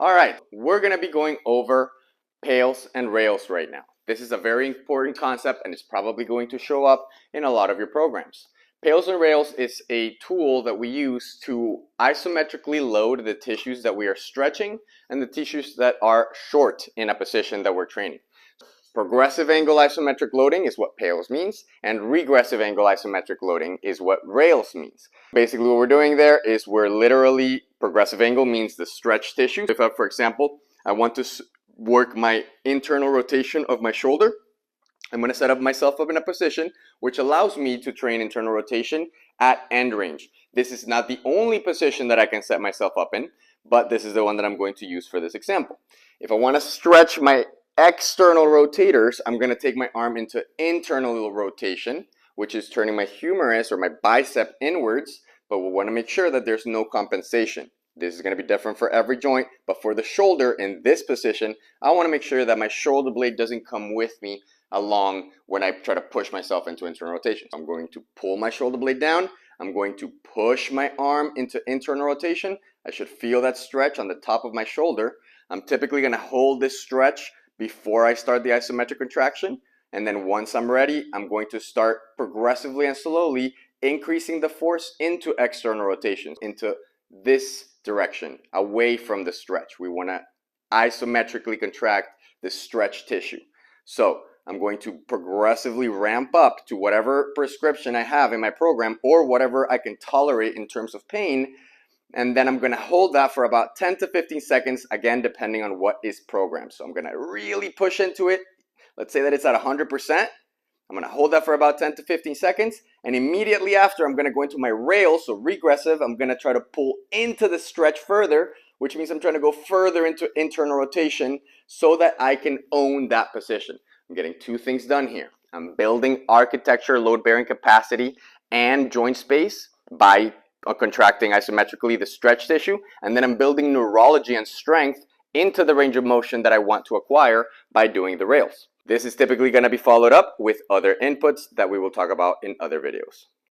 All right, we're going to be going over PAILs and rails right now. This is a very important concept and it's probably going to show up in a lot of your programs. PAILs and rails is a tool that we use to isometrically load the tissues that we are stretching and the tissues that are short in a position that we're training. Progressive angle isometric loading is what PAILs means, and regressive angle isometric loading is what rails means. Basically what we're doing there is we're literally, progressive angle means the stretched tissue. If for example, I want to work my internal rotation of my shoulder, I'm going to set up myself up in a position which allows me to train internal rotation at end range. This is not the only position that I can set myself up in, but this is the one that I'm going to use for this example. If I want to stretch my external rotators, I'm going to take my arm into internal rotation, which is turning my humerus or my bicep inwards, but we want to make sure that there's no compensation. This is going to be different for every joint, but for the shoulder in this position, I want to make sure that my shoulder blade doesn't come with me along when I try to push myself into internal rotation. So I'm going to pull my shoulder blade down. I'm going to push my arm into internal rotation. I should feel that stretch on the top of my shoulder. I'm typically going to hold this stretch before I start the isometric contraction. And then once I'm ready, I'm going to start progressively and slowly increasing the force into external rotations, into this direction, away from the stretch. We want to isometrically contract the stretched tissue. So I'm going to progressively ramp up to whatever prescription I have in my program or whatever I can tolerate in terms of pain. And then I'm going to hold that for about 10 to 15 seconds, again, depending on what is programmed. So I'm going to really push into it. Let's say that it's at 100%. I'm going to hold that for about 10 to 15 seconds. And immediately after, I'm going to go into my rail, so regressive. I'm going to try to pull into the stretch further, which means I'm trying to go further into internal rotation so that I can own that position. I'm getting two things done here. I'm building architecture, load-bearing capacity, and joint space by contracting isometrically the stretch tissue, and then I'm building neurology and strength into the range of motion that I want to acquire by doing the rails. This is typically going to be followed up with other inputs that we will talk about in other videos.